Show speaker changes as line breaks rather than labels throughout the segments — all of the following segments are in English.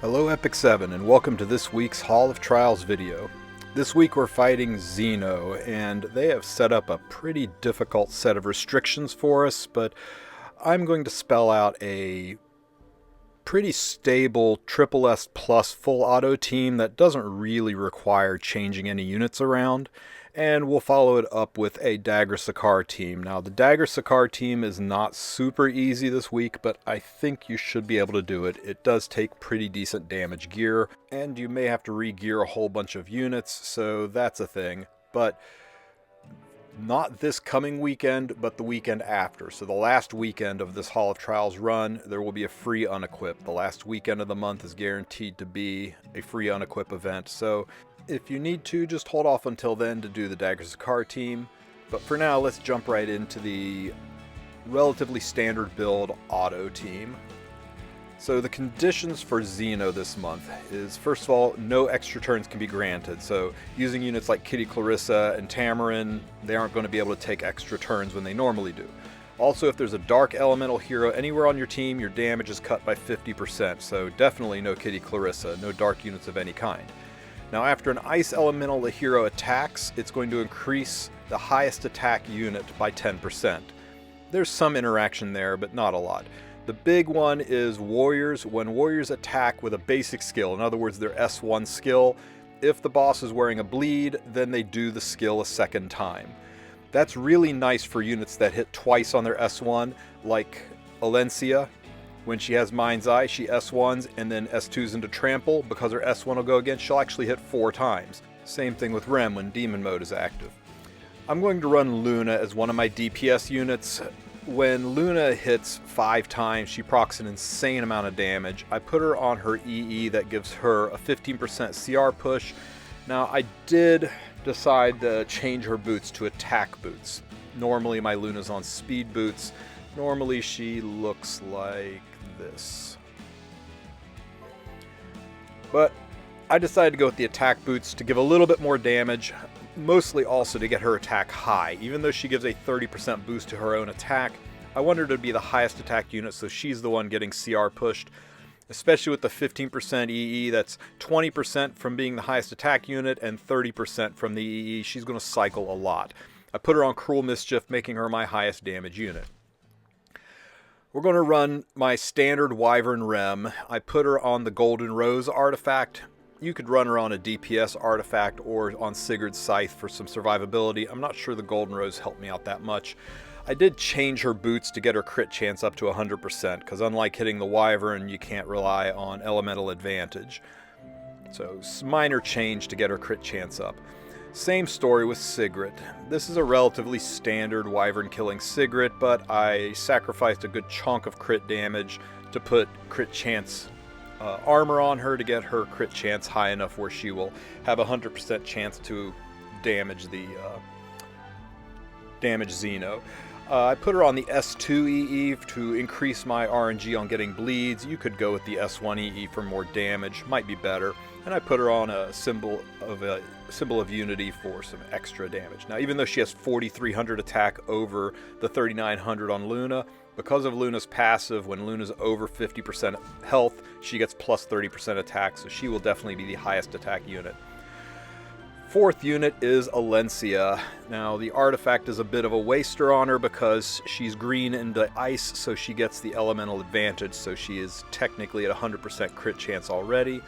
Hello Epic 7 and welcome to this week's Hall of Trials video. This week we're fighting Zeno, and they have set up a pretty difficult set of restrictions for us, but I'm going to spell out a pretty stable SSS plus full auto team that doesn't really require changing any units around, and we'll follow it up with a Dagger Sicar team. Now the Dagger Sicar team is not super easy this week, but I think you should be able to do it. It does take pretty decent damage gear, and you may have to re-gear a whole bunch of units, so that's a thing. But not this coming weekend, but the weekend after. So the last weekend of this Hall of Trials run, there will be a free unequip. The last weekend of the month is guaranteed to be a free unequip event. So if you need to, just hold off until then to do the Dagger Sicar team. But for now, let's jump right into the relatively standard build auto team. So the conditions for Zeno this month is, first of all, no extra turns can be granted. So using units like Kitty Clarissa and Tamarin, they aren't going to be able to take extra turns when they normally do. Also, if there's a dark elemental hero anywhere on your team, your damage is cut by 50%. So definitely no Kitty Clarissa, no dark units of any kind. Now after an ice elemental hero attacks, it's going to increase the highest attack unit by 10%. There's some interaction there, but not a lot. The big one is warriors. When warriors attack with a basic skill, in other words their S1 skill, if the boss is wearing a bleed, then they do the skill a second time. That's really nice for units that hit twice on their S1, like Emilia. When she has Mind's Eye, she S1s and then S2s into Trample. Because her S1 will go again, she'll actually hit 4 times. Same thing with Rem when Demon Mode is active. I'm going to run Luna as one of my DPS units. When Luna hits 5 times, she procs an insane amount of damage. I put her on her EE that gives her a 15% CR push. Now I did decide to change her boots to attack boots. Normally my Luna's on speed boots. Normally she looks like this. But I decided to go with the attack boots to give a little bit more damage, mostly also to get her attack high. Even though she gives a 30% boost to her own attack, I wanted her to be the highest attack unit, so she's the one getting CR pushed. Especially with the 15% EE, that's 20% from being the highest attack unit and 30% from the EE. She's going to cycle a lot. I put her on Cruel Mischief, making her my highest damage unit. We're going to run my standard Wyvern Rem. I put her on the Golden Rose artifact. You could run her on a DPS artifact or on Sigurd's Scythe for some survivability. I'm not sure the Golden Rose helped me out that much. I did change her boots to get her crit chance up to 100%, because unlike hitting the Wyvern, you can't rely on elemental advantage. So minor change to get her crit chance up. Same story with Sigrid. This is a relatively standard Wyvern killing Sigrid, but I sacrificed a good chunk of crit damage to put crit chance armor on her to get her crit chance high enough where she will have a 100% chance to damage Zeno. I put her on the S2 EE to increase my RNG on getting bleeds. You could go with the S1 EE for more damage, might be better. And I put her on a symbol of unity for some extra damage. Now, even though she has 4,300 attack over the 3,900 on Luna, because of Luna's passive, when Luna's over 50% health, she gets plus 30% attack, so she will definitely be the highest attack unit. Fourth unit is Emilia. Now, the artifact is a bit of a waster on her because she's green into ice, so she gets the elemental advantage, so she is technically at 100% crit chance already.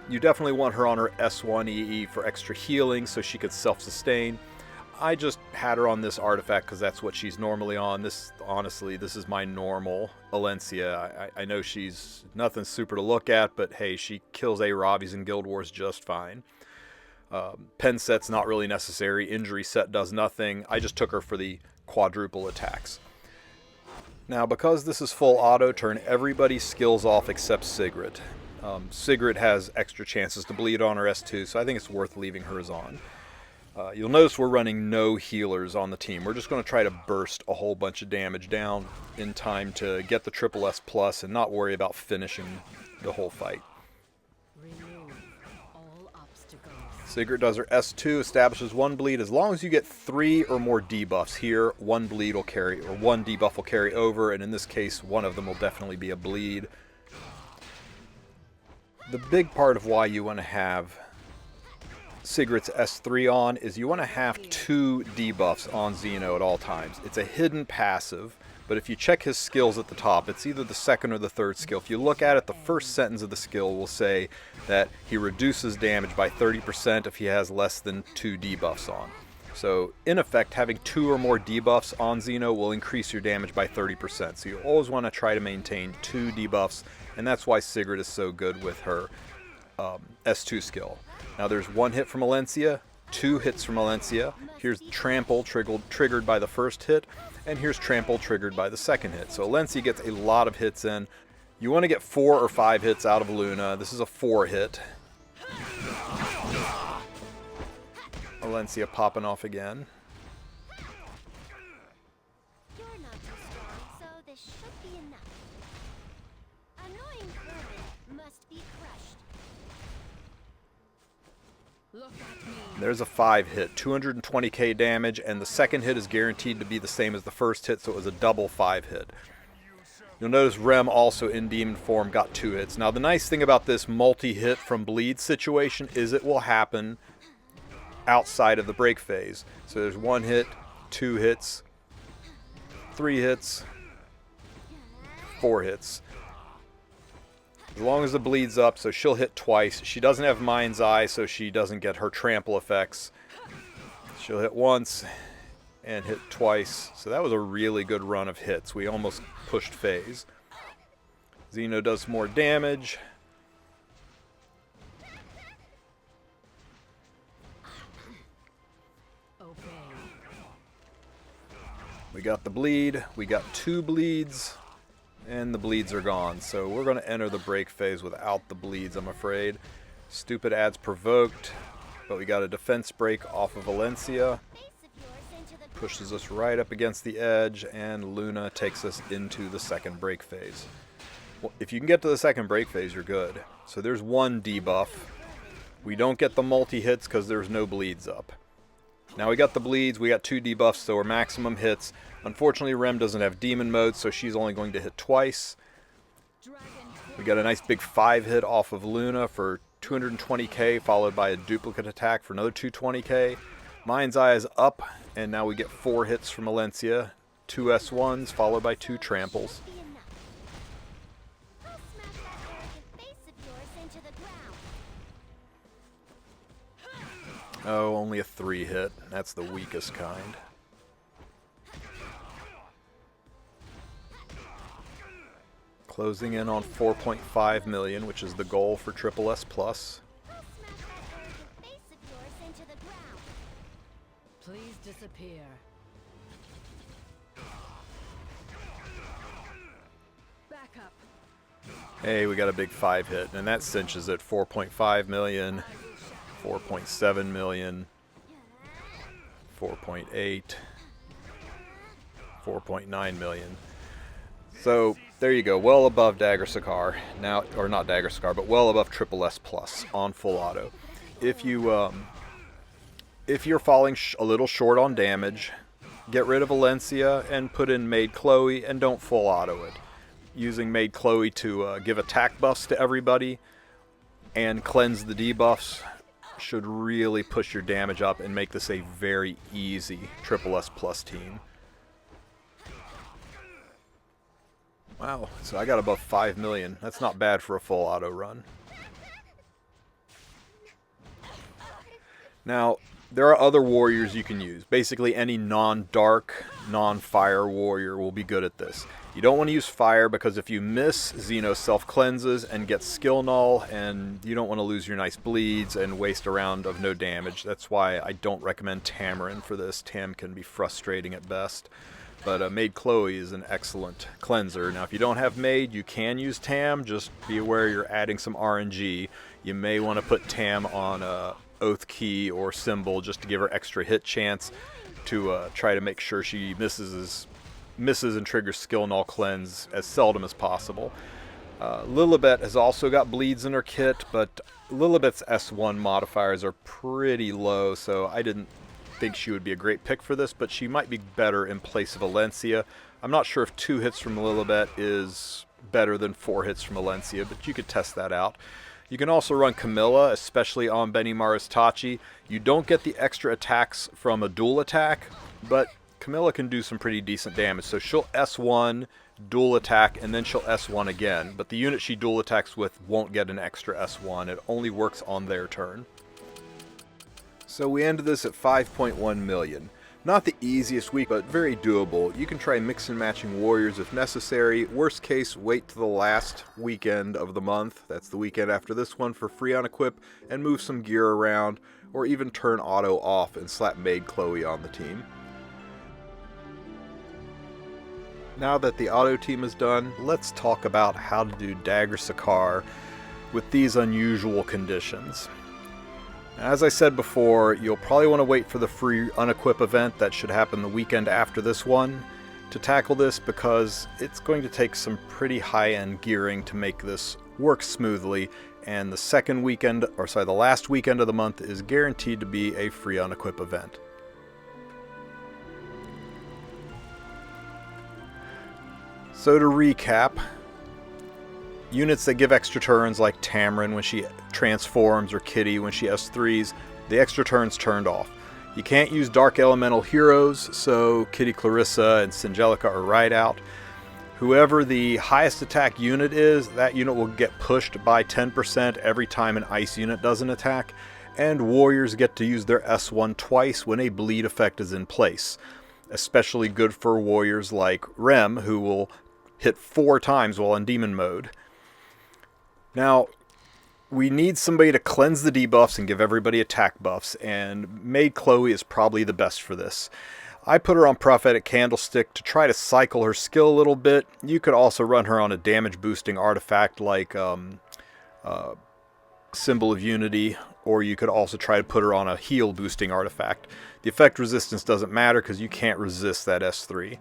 You definitely want her on her S1 EE for extra healing so she could self-sustain. I just had her on this artifact because that's what she's normally on. Honestly, this is my normal Emilia. I know she's nothing super to look at, but hey, she kills A-Robbies in Guild Wars just fine. Pen set's not really necessary. Injury set does nothing. I just took her for the quadruple attacks. Now, because this is full auto, turn everybody's skills off except Sigrid. Sigrid has extra chances to bleed on her S2, so I think it's worth leaving hers on. You'll notice we're running no healers on the team. We're just going to try to burst a whole bunch of damage down in time to get the SSS plus and not worry about finishing the whole fight. Sigrid does her S2, establishes 1 bleed. As long as you get 3 or more debuffs here, 1 bleed will carry, or 1 debuff will carry over, and in this case, one of them will definitely be a bleed. The big part of why you want to have Sigrid's S3 on is you want to have 2 debuffs on Zeno at all times. It's a hidden passive, but if you check his skills at the top, it's either the second or the third skill. If you look at it, the first sentence of the skill will say that he reduces damage by 30% if he has less than 2 debuffs on. So in effect, having 2 or more debuffs on Zeno will increase your damage by 30%. So you always want to try to maintain 2 debuffs, and that's why Sigrid is so good with her S2 skill. Now there's 1 hit from Emilia, 2 hits from Emilia. Here's Trample triggered by the first hit, and here's Trample triggered by the second hit. So Emilia gets a lot of hits in. You want to get 4 or 5 hits out of Luna. This is a 4 hit. Emilia popping off again.
You're not too strong, so this should be enough. Annoying vermin must be crushed. Look at me.
There's a 5 hit, 220k damage, and the second hit is guaranteed to be the same as the first hit, so it was a double 5 hit. You'll notice Rem also in demon form got 2 hits. Now the nice thing about this multi-hit from bleed situation is it will happen outside of the break phase. So there's 1 hit, 2 hits, 3 hits, 4 hits. As long as the bleed's up, so she'll hit twice. She doesn't have Mind's Eye, so she doesn't get her trample effects. She'll hit once and hit twice. So that was a really good run of hits. We almost pushed phase. Zeno does more damage. We got the bleed. We got 2 bleeds. And the bleeds are gone, so we're going to enter the break phase without the bleeds, I'm afraid. Stupid adds provoked, but we got a defense break off of Emilia. Pushes us right up against the edge, and Luna takes us into the second break phase. Well, if you can get to the second break phase, you're good. So there's 1 debuff. We don't get the multi-hits because there's no bleeds up. Now we got the bleeds, we got 2 debuffs, so we're maximum hits. Unfortunately, Rem doesn't have demon mode, so she's only going to hit twice. We got a nice big 5 hit off of Luna for 220k, followed by a duplicate attack for another 220k. Mind's Eye is up, and now we get 4 hits from Emilia, 2 S1s, followed by 2 tramples. Oh, only a 3 hit. That's the weakest kind. Closing in on 4.5 million, which is the goal for Triple S Plus.
Please disappear. Back up.
Hey, we got a big 5 hit, and that cinches it. 4.5 million, 4.7 million, 4.8, 4.9 million. So there you go, well above Dagger Sicar now, or not Dagger Sicar, but well above Triple S Plus on full auto. If you're falling a little short on damage, get rid of Emilia and put in Maid Chloe, and don't full auto it. Using Maid Chloe to give attack buffs to everybody and cleanse the debuffs should really push your damage up and make this a very easy Triple S Plus team. Wow, so I got above 5 million. That's not bad for a full auto run. Now, there are other warriors you can use. Basically, any non-dark, non-fire warrior will be good at this. You don't want to use fire because if you miss, Zeno self-cleanses and gets skill null, and you don't want to lose your nice bleeds and waste a round of no damage. That's why I don't recommend Tamarin for this. Tam can be frustrating at best. But Maid Chloe is an excellent cleanser. Now, if you don't have Maid, you can use Tam. Just be aware you're adding some RNG. You may want to put Tam on Oath Key or Symbol just to give her extra hit chance to try to make sure she misses and triggers skill null cleanse as seldom as possible. Lilibet has also got bleeds in her kit, but Lilibet's S1 modifiers are pretty low, so I didn't think she would be a great pick for this, but she might be better in place of Emilia. I'm not sure if 2 hits from Lilibet is better than 4 hits from Emilia, but you could test that out. You can also run Camilla, especially on Benimaru's Tachi. You don't get the extra attacks from a dual attack, but Camilla can do some pretty decent damage. So she'll S1, dual attack, and then she'll S1 again. But the unit she dual attacks with won't get an extra S1. It only works on their turn. So we ended this at 5.1 million. Not the easiest week, but very doable. You can try mix and matching warriors if necessary. Worst case, wait to the last weekend of the month. That's the weekend after this one for free on equip and move some gear around, or even turn auto off and slap Maid Chloe on the team. Now that the auto team is done, let's talk about how to do Dagger Sicar with these unusual conditions. As I said before, you'll probably want to wait for the free unequip event that should happen the weekend after this one to tackle this, because it's going to take some pretty high-end gearing to make this work smoothly, and the last weekend of the month is guaranteed to be a free unequip event. So to recap, units that give extra turns like Tamarin when she transforms or Kitty when she S3s, the extra turns turned off. You can't use Dark Elemental heroes, so Kitty Clarissa and Singelica are right out. Whoever the highest attack unit is, that unit will get pushed by 10% every time an ice unit does an attack, and warriors get to use their S1 twice when a bleed effect is in place. Especially good for warriors like Rem, who will hit 4 times while in demon mode. Now, we need somebody to cleanse the debuffs and give everybody attack buffs, and Maid Chloe is probably the best for this. I put her on Prophetic Candlestick to try to cycle her skill a little bit. You could also run her on a damage boosting artifact like Symbol of Unity, or you could also try to put her on a heal boosting artifact. The effect resistance doesn't matter because you can't resist that S3.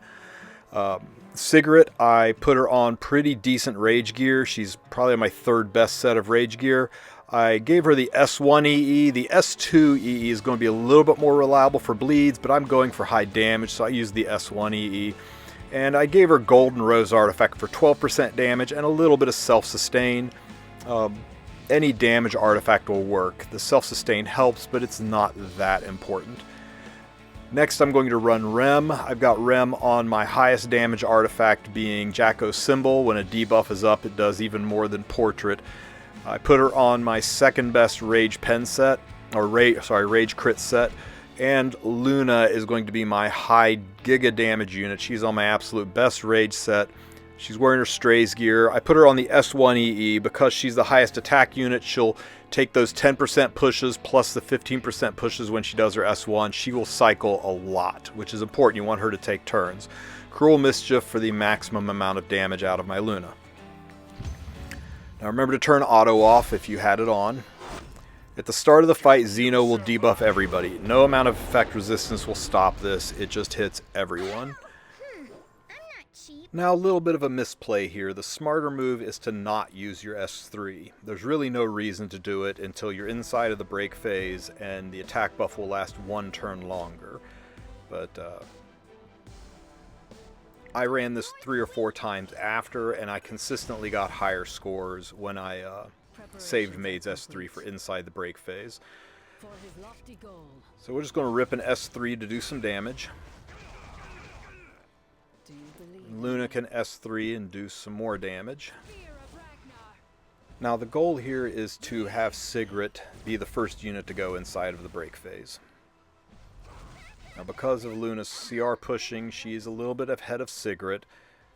Sigrid, I put her on pretty decent rage gear. She's probably my third best set of rage gear. I gave her the S1 EE. The S2 EE is going to be a little bit more reliable for bleeds, but I'm going for high damage, so I used the S1 EE. And I gave her Golden Rose Artifact for 12% damage and a little bit of self-sustain. Any damage artifact will work. The self-sustain helps, but it's not that important. Next, I'm going to run Rem. I've got Rem on my highest damage artifact being Jacko's Symbol. When a debuff is up, it does even more than Portrait. I put her on my second best Rage Pen set, or Rage Crit set, and Luna is going to be my high Giga damage unit. She's on my absolute best Rage set. She's wearing her Strays gear. I put her on the S1 EE because she's the highest attack unit. She'll take those 10% pushes plus the 15% pushes when she does her S1. She will cycle a lot, which is important. You want her to take turns. Cruel Mischief for the maximum amount of damage out of my Luna. Now remember to turn auto off if you had it on. At the start of the fight, Zeno will debuff everybody. No amount of effect resistance will stop this. It just hits everyone. Now, a little bit of a misplay here. The smarter move is to not use your S3. There's really no reason to do it until you're inside of the break phase, and the attack buff will last 1 turn longer. But I ran this 3 or 4 times after, and I consistently got higher scores when I saved Maid's S3 for inside the break phase. So we're just going to rip an S3 to do some damage. Luna can S3 and do some more damage. Now the goal here is to have Sigrid be the first unit to go inside of the break phase. Now because of Luna's CR pushing, she's a little bit ahead of Sigrid.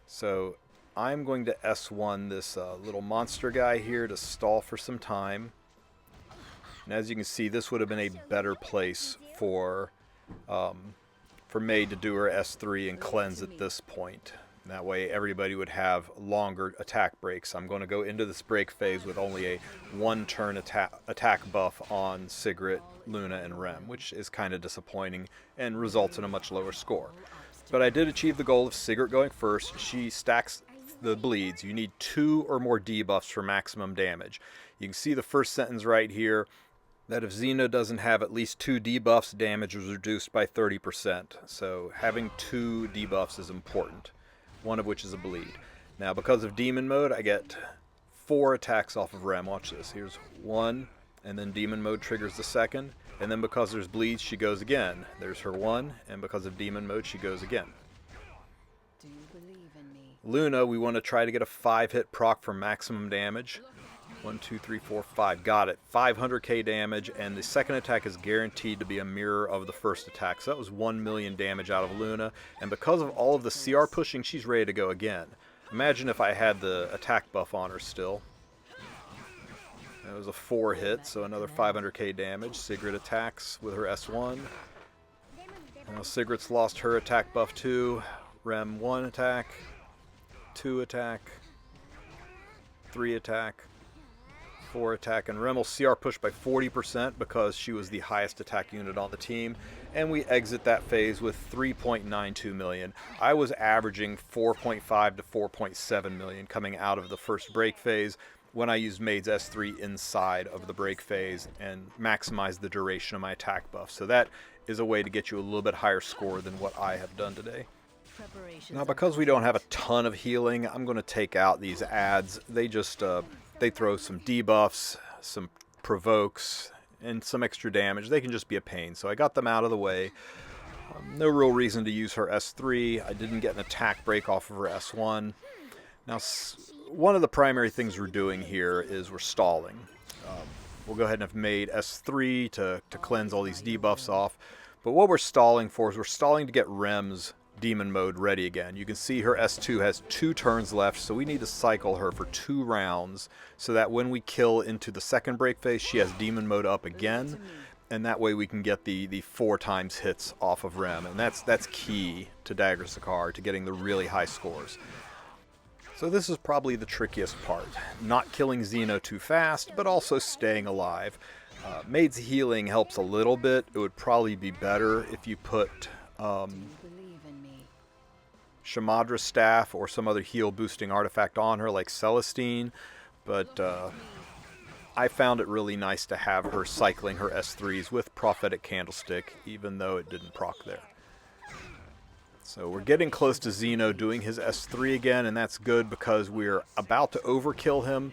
So I'm going to S1 this little monster guy here to stall for some time. And as you can see, this would have been a better place for Maid to do her S3 and cleanse at this point. That way everybody would have longer attack breaks. I'm going to go into this break phase with only a 1-turn attack buff on Sigrid, Luna, and Rem, which is kind of disappointing and results in a much lower score. But I did achieve the goal of Sigrid going first. She stacks the bleeds. You need 2 or more debuffs for maximum damage. You can see the first sentence right here, that if Zeno doesn't have at least 2 debuffs, damage is reduced by 30%. So having 2 debuffs is important, one of which is a bleed. Now because of demon mode, I get 4 attacks off of Rem. Watch this. Here's 1, and then demon mode triggers the second, and then because there's bleeds, she goes again. There's her 1, and because of demon mode, she goes again.
Do you believe in me?
Luna, we want to try to get a 5-hit proc for maximum damage. 1, 2, 3, 4, 5. Got it. 500k damage, and the second attack is guaranteed to be a mirror of the first attack. So that was 1 million damage out of Luna, and because of all of the CR pushing, she's ready to go again. Imagine if I had the attack buff on her still. That was a 4 hit, so another 500k damage. Sigrid attacks with her S1. Now Sigrid's lost her attack buff too. Rem 1 attack, 2 attack, 3 attack, 4 attack, and Rem will CR push by 40% because she was the highest attack unit on the team. And we exit that phase with 3.92 million. I was averaging 4.5 to 4.7 million coming out of the first break phase when I used Maid's S3 inside of the break phase and maximized the duration of my attack buff. So that is a way to get you a little bit higher score than what I have done today. Now, because we don't have a ton of healing, I'm going to take out these ads. They just they throw some debuffs, some provokes, and some extra damage. They can just be a pain, so I got them out of the way. No real reason to use her S3. I didn't get an attack break off of her S1. Now, one of the primary things we're doing here is we're stalling. We'll go ahead and have made S3 to cleanse all these debuffs off. But what we're stalling for is we're stalling to get Rem's demon mode ready again. You can see her S2 has 2 turns left, so we need to cycle her for 2 rounds so that when we kill into the second break phase, she has demon mode up again, and that way we can get the 4 times hits off of Rem, and that's key to Dagger Sicar, to getting the really high scores. So this is probably the trickiest part, not killing Zeno too fast, but also staying alive. Maid's healing helps a little bit. It would probably be better if you put Shamadra's staff or some other heal boosting artifact on her like Celestine, but I found it really nice to have her cycling her S3s with Prophetic Candlestick, even though it didn't proc there. So we're getting close to Zeno doing his S3 again, and that's good because we're about to overkill him.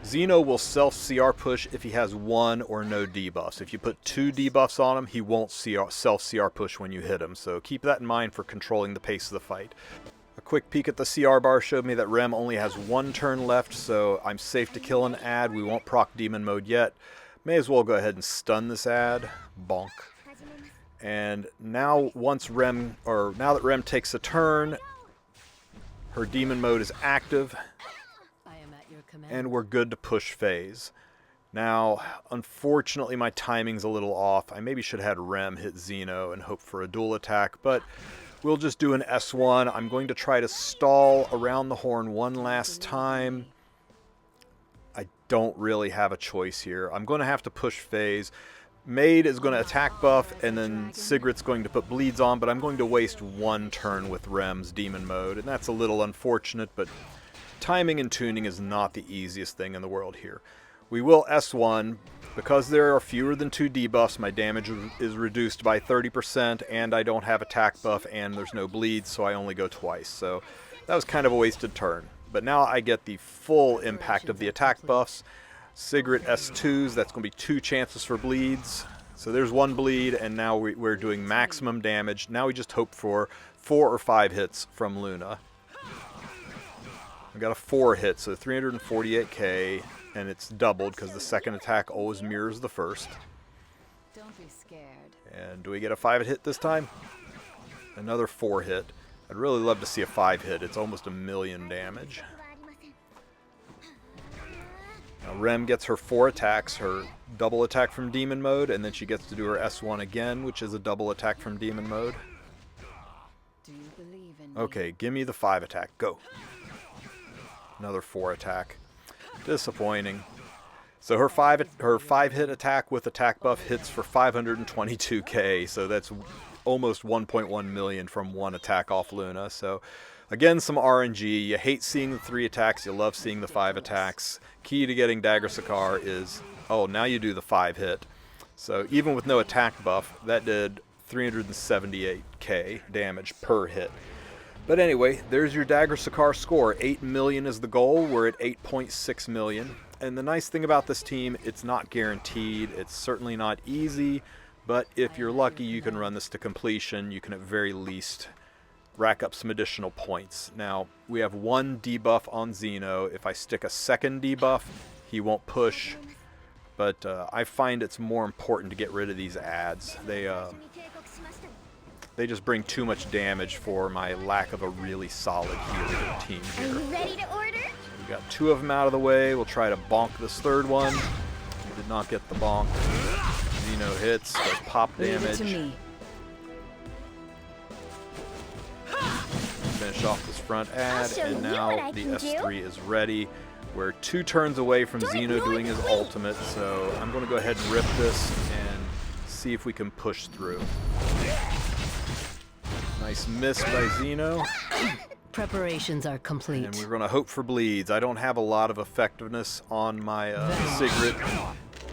Zeno will self-CR push if he has 1 or no debuffs. If you put 2 debuffs on him, he won't self-CR push when you hit him, so keep that in mind for controlling the pace of the fight. A quick peek at the CR bar showed me that Rem only has 1 turn left, so I'm safe to kill an ad. We won't proc demon mode yet. May as well go ahead and stun this ad. Bonk. And now now that Rem takes a turn, her demon mode is active, and we're good to push phase. Now, unfortunately, my timing's a little off. I maybe should have had Rem hit Zeno and hope for a dual attack, but we'll just do an S1. I'm going to try to stall around the horn one last time. I don't really have a choice here. I'm going to have to push phase. Maid is going to attack buff, and then Sigrid's going to put bleeds on, but I'm going to waste 1 turn with Rem's demon mode, and that's a little unfortunate, but timing and tuning is not the easiest thing in the world here. We will S1. Because there are fewer than 2 debuffs, my damage is reduced by 30%, and I don't have attack buff, and there's no bleeds, so I only go twice. So that was kind of a wasted turn. But now I get the full impact of the attack buffs. Sigrid S2s, that's going to be 2 chances for bleeds. So there's 1 bleed, and now we're doing maximum damage. Now we just hope for 4 or 5 hits from Luna. We got a 4 hit, so 348k, and it's doubled because the second attack always mirrors the first.
Don't be scared.
And do we get a 5 hit this time? Another 4 hit. I'd really love to see a 5 hit. It's almost 1 million damage. Now Rem gets her 4 attacks, her double attack from demon mode, and then she gets to do her S1 again, which is a double attack from demon mode.
Do you believe in me?
Okay, give me the 5 attack. Go. Another 4 attack. Disappointing. So her 5 hit attack with attack buff hits for 522k, so that's almost 1.1 million from 1 attack off Luna. So again, some RNG. You hate seeing the 3 attacks, you love seeing the 5 attacks. Key to getting Dagger Sicar is, oh, now you do the 5 hit. So even with no attack buff, that did 378k damage per hit. But anyway, there's your Dagger Sicar score. 8 million is the goal. We're at 8.6 million. And the nice thing about this team, it's not guaranteed. It's certainly not easy. But if you're lucky, you can run this to completion. You can at very least rack up some additional points. Now, we have one debuff on Zeno. If I stick a second debuff, he won't push. But I find it's more important to get rid of these ads. They just bring too much damage for my lack of a really solid healing team
Are
here.
you ready to order?
We got two of them out of the way. We'll try to bonk this third one. We did not get the bonk. Zeno hits, does pop
Leave it to
damage.
me.
Finish off this front ad,
show
and
you
now
what I
the
can do.
S3 is ready. We're 2 turns away from Zeno doing his ultimate, so I'm going to go ahead and rip this and see if we can push through. Nice miss by Zeno,
Preparations are
and
complete.
we're going to hope for bleeds. I don't have a lot of effectiveness on my Sigrid,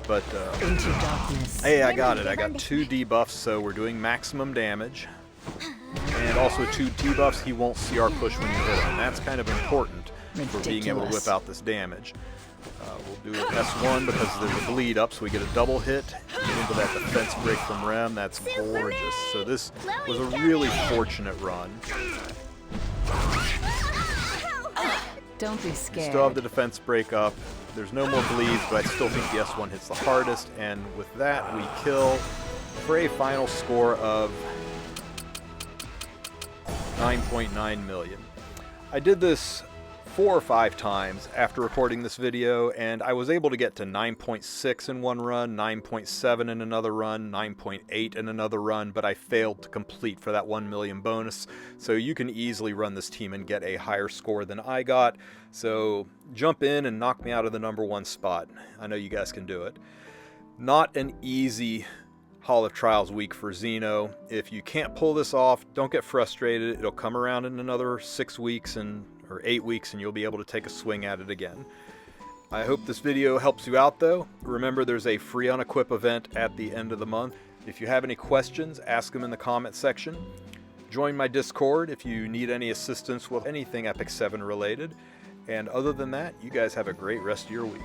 but
Into darkness.
hey, I got it. I got 2 debuffs, so we're doing maximum damage. And also 2 debuffs, he won't see our push when you hit him. That's kind of important for being able to
Ridiculous.
whip out this damage. We'll do S1 because there's a bleed up, so we get a double hit into that defense break from Rem. That's gorgeous. So this was a really fortunate run.
Don't be
We
scared.
still have the defense break up. There's no more bleeds, but I still think the S1 hits the hardest. And with that, we kill for a final score of 9.9 million. I did this 4 or 5 times after recording this video, and I was able to get to 9.6 in one run, 9.7 in another run, 9.8 in another run, but I failed to complete for that 1 million bonus. So you can easily run this team and get a higher score than I got. So jump in and knock me out of the #1 spot. I know you guys can do it. Not an easy Hall of Trials week for Zeno. If you can't pull this off, don't get frustrated. It'll come around in another 6 weeks or 8 weeks, and you'll be able to take a swing at it again. I hope this video helps you out, though. Remember, there's a free unequip event at the end of the month. If you have any questions, ask them in the comment section. Join my Discord if you need any assistance with anything Epic 7 related. And other than that, you guys have a great rest of your week.